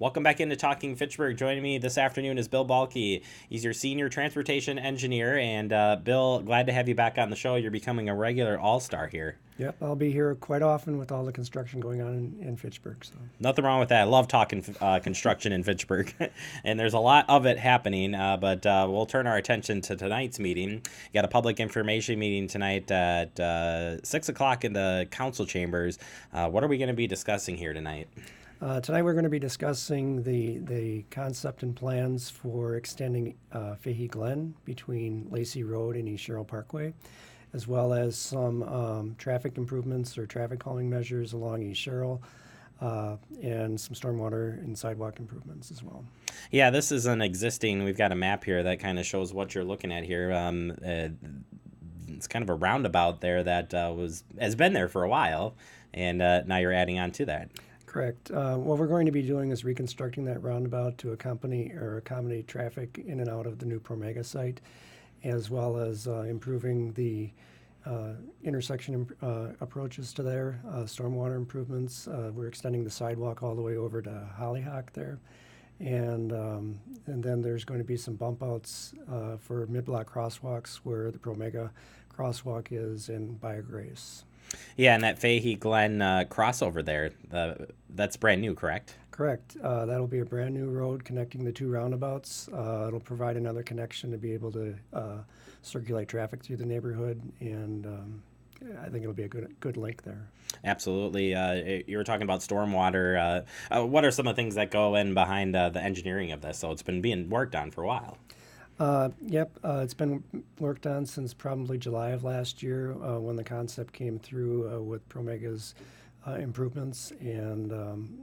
Welcome back into Talking Fitchburg. Joining me this afternoon is Bill Balke. He's your senior transportation engineer. And Bill, glad to have you back on the show. You're becoming a regular all-star here. Yep, I'll be here quite often with all the construction going on in Fitchburg. So Nothing wrong with that. I love talking construction in Fitchburg. And there's a lot of it happening, but we'll turn our attention to tonight's meeting. You got a public information meeting tonight at 6 o'clock in the council chambers. What are we going to be discussing here tonight? tonight we're going to be discussing the concept and plans for extending Fahey Glen between Lacey Road and East Cheryl Parkway, as well as some traffic improvements or traffic calming measures along East Cheryl, and some stormwater and sidewalk improvements as well. Yeah, this is an existing, we've got a map here that kind of shows what you're looking at here. It's kind of a roundabout there that has been there for a while, and now you're adding on to that. Correct. What we're going to be doing is reconstructing that roundabout to accommodate traffic in and out of the new Promega site, as well as improving the intersection approaches to there, stormwater improvements. We're extending the sidewalk all the way over to Hollyhock there. And then there's going to be some bump outs for mid-block crosswalks where the Promega crosswalk is in BioGrace. Yeah, and that Fahey Glen crossover there, that's brand new, correct? Correct. That'll be a brand new road connecting the two roundabouts. It'll provide another connection to be able to circulate traffic through the neighborhood, and I think it'll be a good link there. Absolutely. You were talking about stormwater. What are some of the things that go in behind the engineering of this? So it's been being worked on for a while. Yep, it's been worked on since probably July of last year when the concept came through with Promega's improvements, and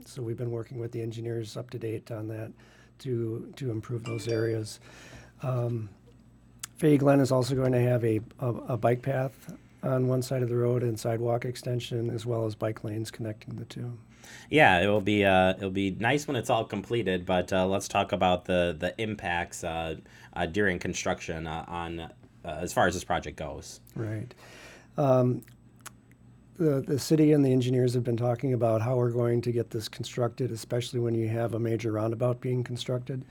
so we've been working with the engineers up to date on that to improve those areas. Fahey Glen is also going to have a bike path on one side of the road and sidewalk extension, as well as bike lanes connecting the two. Yeah, it'll be nice when it's all completed. But let's talk about the impacts during construction on as far as this project goes. Right. The city and the engineers have been talking about how we're going to get this constructed, especially when you have a major roundabout being constructed.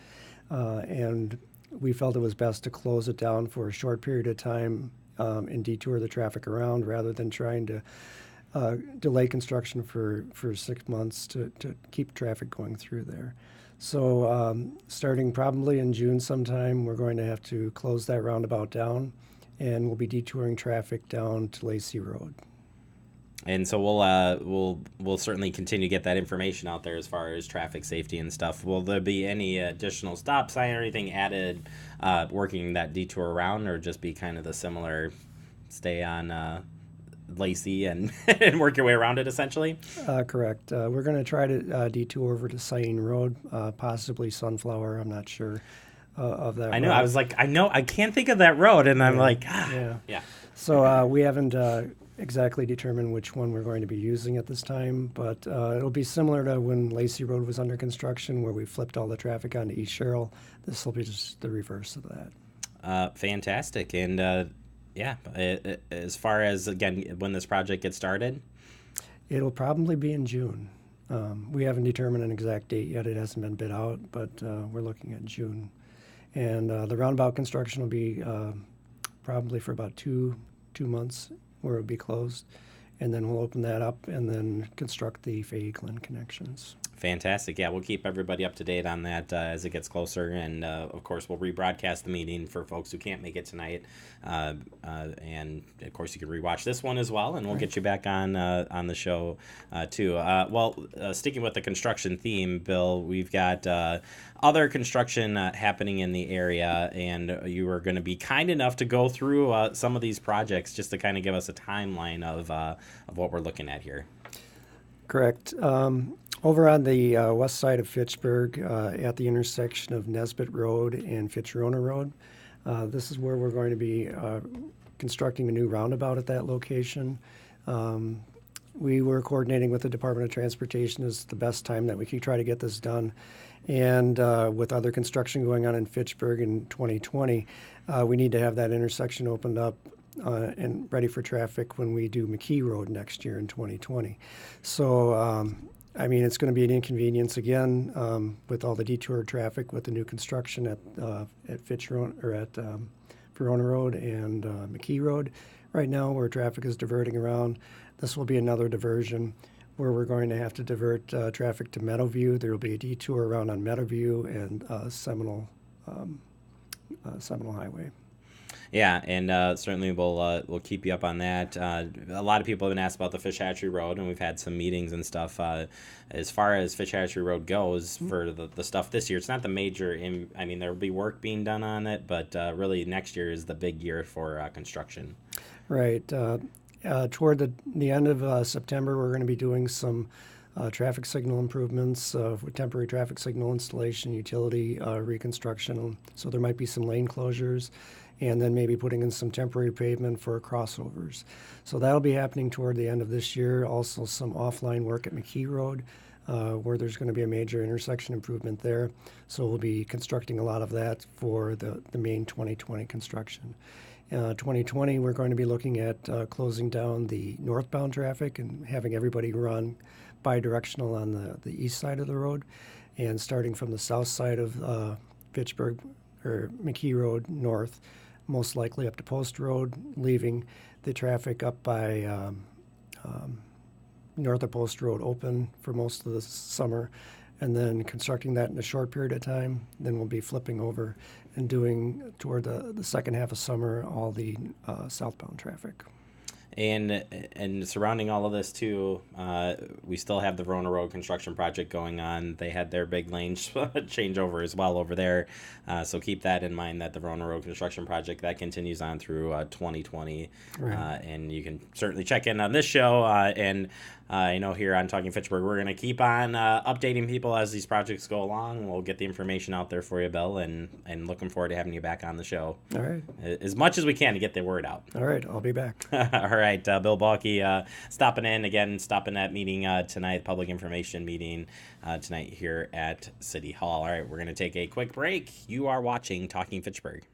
And we felt it was best to close it down for a short period of time and detour the traffic around rather than trying to delay construction for 6 months to keep traffic going through there. So starting probably in June sometime, we're going to have to close that roundabout down, and we'll be detouring traffic down to Lacey Road. And so we'll certainly continue to get that information out there as far as traffic safety and stuff. Will there be any additional stop sign or anything added working that detour around, or just be kind of the similar stay on Lacey and, and work your way around it essentially? Correct. We're going to try to detour over to Sain Road, possibly Sunflower. I'm not sure of that. I know. road. I was like, I can't think of that road, and I'm like, yeah. So we haven't exactly determined which one we're going to be using at this time, but it'll be similar to when Lacey Road was under construction, where we flipped all the traffic onto East Cheryl. This will be just the reverse of that. Fantastic. And yeah, as far as, again, when this project gets started? It'll probably be in June. We haven't determined an exact date yet. It hasn't been bid out, but we're looking at June. And the roundabout construction will be probably for about two months, where it'll be closed. And then we'll open that up and then construct the Fahey Glen connections. Fantastic. Yeah, we'll keep everybody up to date on that as it gets closer. And, of course, we'll rebroadcast the meeting for folks who can't make it tonight. And, of course, you can rewatch this one as well, and we'll get you back on the show, too. Sticking with the construction theme, Bill, we've got other construction happening in the area, and you were going to be kind enough to go through some of these projects just to kind of give us a timeline of what we're looking at here. Correct. Over on the west side of Fitchburg, at the intersection of Nesbitt Road and Fitzrona Road, this is where we're going to be constructing a new roundabout at that location. We were coordinating with the Department of Transportation as the best time that we could try to get this done. And with other construction going on in Fitchburg in 2020, we need to have that intersection opened up and ready for traffic when we do McKee Road next year in 2020. So I mean, it's going to be an inconvenience again with all the detour traffic with the new construction at Fitchron or at Verona Road and McKee Road. Right now, where traffic is diverting around, this will be another diversion where we're going to have to divert traffic to Meadowview. There will be a detour around on Meadowview and Seminole Highway. Yeah, and certainly we'll keep you up on that. A lot of people have been asked about the Fish Hatchery Road, and we've had some meetings and stuff. As far as Fish Hatchery Road goes, for the stuff this year, it's not the major. I mean, there will be work being done on it, but really next year is the big year for construction. Right. Toward the end of September, we're going to be doing some traffic signal improvements with temporary traffic signal installation, utility reconstruction. So there might be some lane closures, and then maybe putting in some temporary pavement for crossovers. So that'll be happening toward the end of this year. Also some offline work at McKee Road, where there's going to be a major intersection improvement there. So we'll be constructing a lot of that for the main 2020 construction. 2020, we're going to be looking at closing down the northbound traffic and having everybody run bi-directional on the east side of the road, and starting from the south side of Fitchburg or McKee Road north, most likely up to Post Road, leaving the traffic up by north of Post Road open for most of the summer, and then constructing that in a short period of time. Then we'll be flipping over and doing toward the second half of summer all the southbound traffic. And surrounding all of this too, we still have the Verona Road construction project going on. They had their big lane changeover as well over there, so keep that in mind, that the Verona Road construction project that continues on through 2020. Right. And you can certainly check in on this show, and I know here on Talking Fitchburg, we're going to keep on updating people as these projects go along. We'll get the information out there for you, Bill, and looking forward to having you back on the show. All right. As much as we can to get the word out. All right, I'll be back. All right, Bill Balke stopping that meeting tonight, public information meeting tonight here at City Hall. All right, we're going to take a quick break. You are watching Talking Fitchburg.